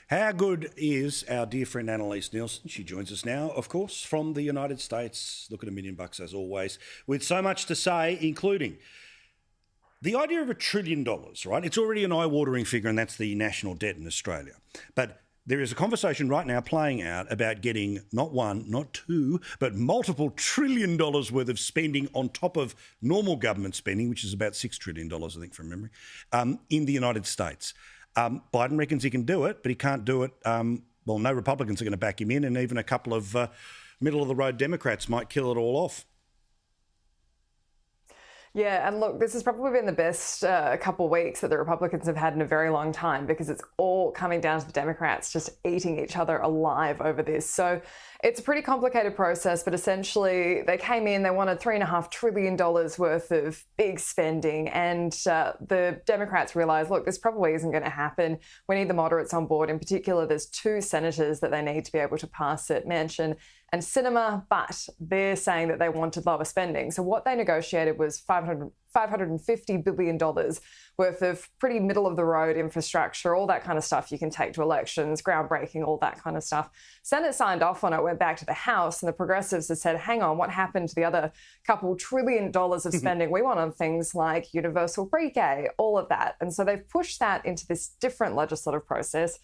How good is our dear friend Annelise Nielsen? She joins us now, of course, from the United States. Look at $1 million as always, with so much to say, including the idea of $1 trillion, right? It's already an eye-watering figure, and that's the national debt in Australia. But there is a conversation right now playing out about getting not one, not two, but multiple $1 trillion worth of spending on top of normal government spending, which is about $6 trillion, I think, from memory, in the United States. Biden reckons he can do it, but he can't do it. Well, no Republicans are going to back him in, and even a couple of middle-of-the-road Democrats might kill it all off. Yeah, and look, this has probably been the best couple of weeks that the Republicans have had in a very long time, because it's all coming down to the Democrats just eating each other alive over this. So it's a pretty complicated process, but essentially they came in, they wanted $3.5 trillion worth of big spending, and the Democrats realised, look, this probably isn't going to happen. We need the moderates on board. In particular, there's 2 senators that they need to be able to pass it, Manchin and Sinema, but they're saying that they wanted lower spending. So what they negotiated was $550 billion worth of pretty middle-of-the-road infrastructure, all that kind of stuff you can take to elections, groundbreaking, all that kind of stuff. Senate signed off on it, went back to the House, and the progressives have said, hang on, what happened to the other couple $1 trillion of spending we want on things like universal pre-K, all of that? And so they've pushed that into this different legislative process.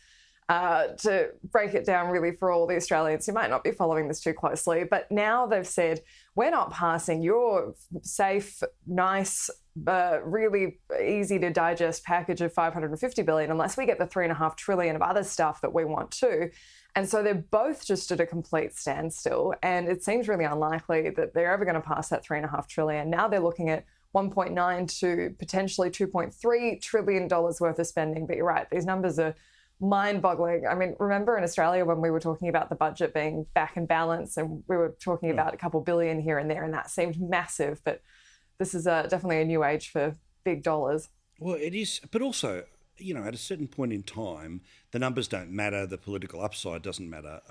To break it down really for all the Australians who might not be following this too closely. But now they've said, we're not passing your safe, nice, really easy to digest package of $550 billion unless we get the $3.5 trillion of other stuff that we want too. And so they're both just at a complete standstill. And it seems really unlikely that they're ever going to pass that $3.5 trillion. Now they're looking at 1.9 to potentially $2.3 trillion worth of spending. But you're right, these numbers are mind-boggling. I mean, remember in Australia when we were talking about the budget being back in balance, and we were talking about a couple billion here and there, and that seemed massive, but this is definitely a new age for big dollars. Well, it is, but also, you know, at a certain point in time, the numbers don't matter, the political upside doesn't matter.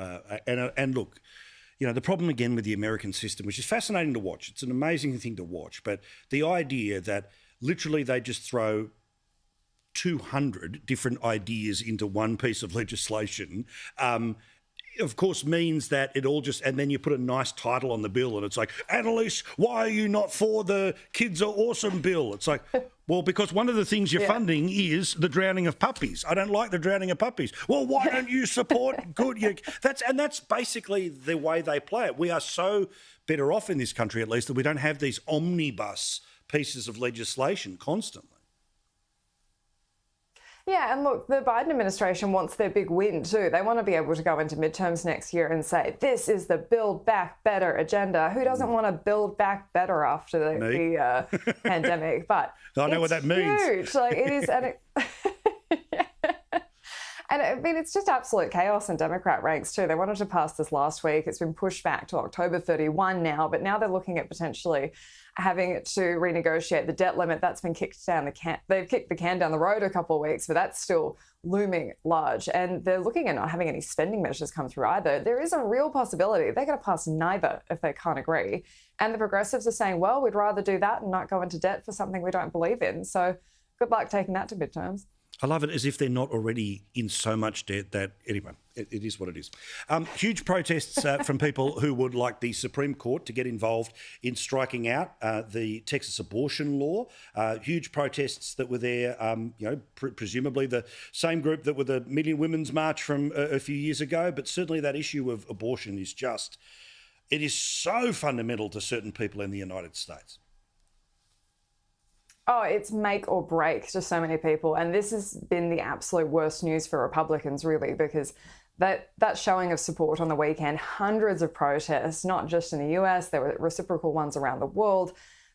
And look, you know, the problem again with the American system, which is fascinating to watch, it's an amazing thing to watch, but the idea that literally they just throw 200 different ideas into one piece of legislation, of course, means that it all just, and then you put a nice title on the bill and it's like, Annelise, why are you not for the Kids Are Awesome bill? It's like, well, because one of the things you're funding is the drowning of puppies. I don't like the drowning of puppies. Well, why don't you support good? That's basically the way they play it. We are so better off in this country, at least, that we don't have these omnibus pieces of legislation constantly. Yeah, and look, the Biden administration wants their big win too. They want to be able to go into midterms next year and say, this is the Build Back Better agenda. Who doesn't want to build back better after the pandemic? But I know what that means. Huge. Like it is, and and I mean, it's just absolute chaos in Democrat ranks too. They wanted to pass this last week. It's been pushed back to October 31 now, but now they're looking at potentially having to renegotiate the debt limit. That's been kicked down the can. They've kicked the can down the road a couple of weeks, but that's still looming large. And they're looking at not having any spending measures come through either. There is a real possibility they're going to pass neither if they can't agree. And the progressives are saying, well, we'd rather do that and not go into debt for something we don't believe in. So good luck taking that to midterms. I love it as if they're not already in so much debt that, anyway, it is what it is. Huge protests from people who would like the Supreme Court to get involved in striking out the Texas abortion law. Huge protests that were there, presumably the same group that were the Million Women's March from a few years ago, but certainly that issue of abortion is just, it is so fundamental to certain people in the United States. Oh, it's make or break to so many people. And this has been the absolute worst news for Republicans, really, because that showing of support on the weekend, hundreds of protests, not just in the US, there were reciprocal ones around the world.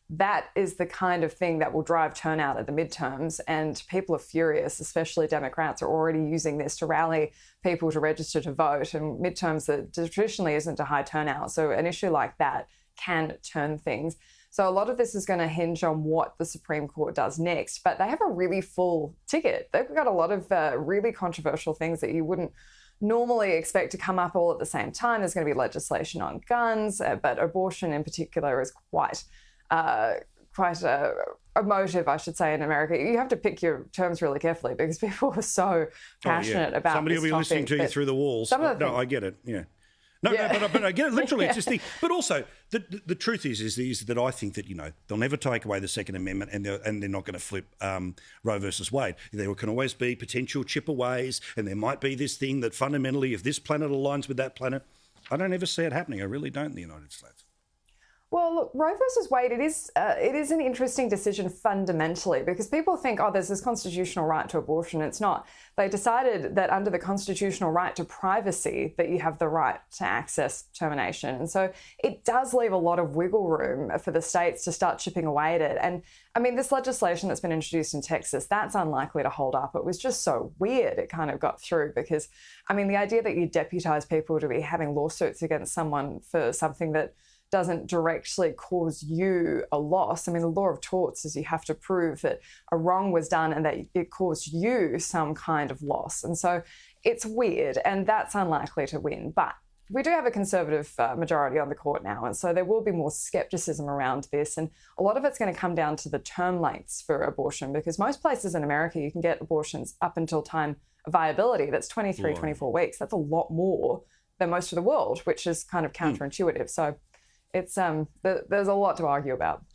That is the kind of thing that will drive turnout at the midterms. And people are furious, especially Democrats are already using this to rally people to register to vote. And midterms, that traditionally isn't a high turnout. So an issue like that can turn things. So a lot of this is going to hinge on what the Supreme Court does next, but they have a really full ticket. They've got a lot of really controversial things that you wouldn't normally expect to come up all at the same time. There's going to be legislation on guns, but abortion in particular is quite quite emotive, I should say, in America. You have to pick your terms really carefully because people are so passionate about somebody this will be listening to you through the walls. No, I get it. Yeah. No, but I get it. Literally, it's just the. But also, the truth is that I think that they'll never take away the Second Amendment, and they're not going to flip Roe versus Wade. There can always be potential chip-aways, and there might be this thing that fundamentally, if this planet aligns with that planet, I don't ever see it happening. I really don't in the United States. Well, look, Roe versus Wade, it is an interesting decision fundamentally because people think, oh, there's this constitutional right to abortion. It's not. They decided that under the constitutional right to privacy that you have the right to access termination. And so it does leave a lot of wiggle room for the states to start chipping away at it. And I mean, this legislation that's been introduced in Texas, that's unlikely to hold up. It was just so weird it kind of got through because, I mean, the idea that you deputise people to be having lawsuits against someone for something that doesn't directly cause you a loss. I mean, the law of torts is you have to prove that a wrong was done and that it caused you some kind of loss. And so it's weird, and that's unlikely to win. But we do have a Conservative majority on the court now, and so there will be more scepticism around this. And a lot of it's going to come down to the term lengths for abortion, because most places in America, you can get abortions up until time of viability. That's 23, 24 weeks. That's a lot more than most of the world, which is kind of counterintuitive. So it's there's a lot to argue about.